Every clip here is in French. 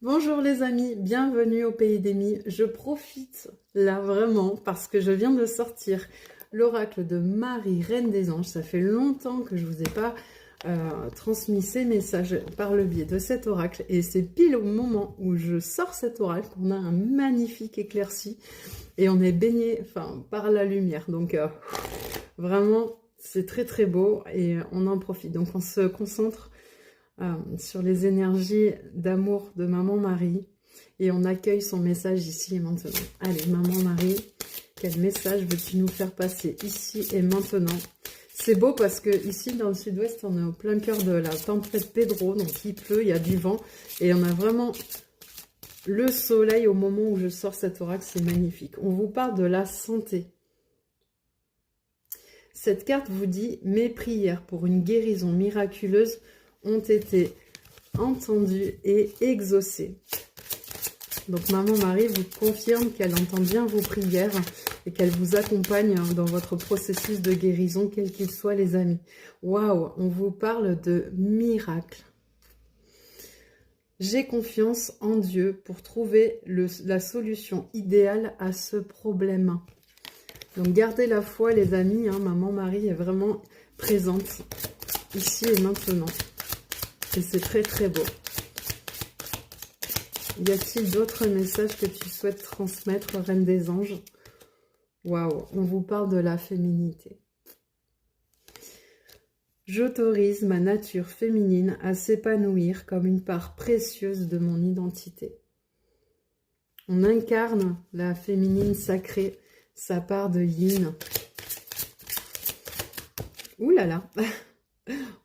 Bonjour les amis, bienvenue au Pays des Mi. Je profite là vraiment parce que je viens de sortir l'oracle de Marie, Reine des Anges. Ça fait longtemps que je ne vous ai pas transmis ces messages par le biais de cet oracle. Et c'est pile au moment où je sors cet oracle qu'on a un magnifique éclairci et on est baigné par la lumière. Donc vraiment, c'est très très beau et on en profite. Donc on se concentre sur les énergies d'amour de Maman Marie et on accueille son message ici et maintenant. Allez, Maman Marie, quel message veux-tu nous faire passer ici et maintenant? C'est beau parce que ici dans le sud-ouest, on est au plein cœur de la tempête Pedro, donc il pleut, il y a du vent et on a vraiment le soleil au moment où je sors cet oracle, c'est magnifique. On vous parle de la santé. Cette carte vous dit « Mes prières pour une guérison miraculeuse ont été entendues et exaucées. » Donc Maman Marie vous confirme qu'elle entend bien vos prières et qu'elle vous accompagne dans votre processus de guérison, quel qu'il soit les amis. Waouh, on vous parle de miracle. J'ai confiance en Dieu pour trouver la solution idéale à ce problème. Donc gardez la foi les amis, hein, Maman Marie est vraiment présente ici et maintenant. Et c'est très très beau. Y a-t-il d'autres messages que tu souhaites transmettre, Reine des Anges? Waouh, on vous parle de la féminité. J'autorise ma nature féminine à s'épanouir comme une part précieuse de mon identité. On incarne la féminine sacrée, sa part de yin. Ouh là là.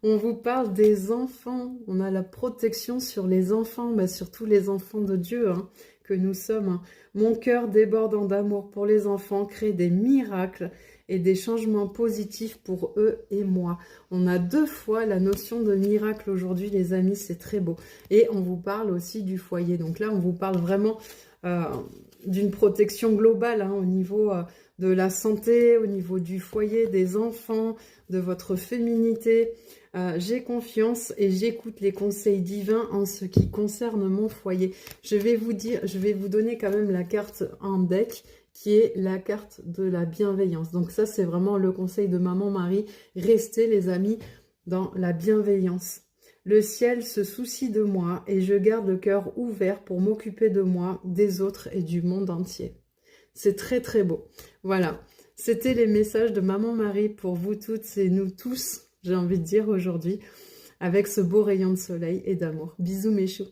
On vous parle des enfants, on a la protection sur les enfants, surtout les enfants de Dieu hein, que nous sommes. Hein. Mon cœur débordant d'amour pour les enfants crée des miracles et des changements positifs pour eux et moi. On a deux fois la notion de miracle aujourd'hui les amis, c'est très beau. Et on vous parle aussi du foyer, donc là on vous parle vraiment d'une protection globale hein, au niveau de la santé, au niveau du foyer, des enfants, de votre féminité. J'ai confiance et j'écoute les conseils divins en ce qui concerne mon foyer. Je vais vous donner quand même la carte en deck qui est la carte de la bienveillance. Donc ça, c'est vraiment le conseil de Maman Marie. Restez les amis dans la bienveillance. Le ciel se soucie de moi et je garde le cœur ouvert pour m'occuper de moi, des autres et du monde entier. C'est très très beau. Voilà, c'était les messages de Maman Marie pour vous toutes et nous tous. J'ai envie de dire aujourd'hui, avec ce beau rayon de soleil et d'amour. Bisous mes choux.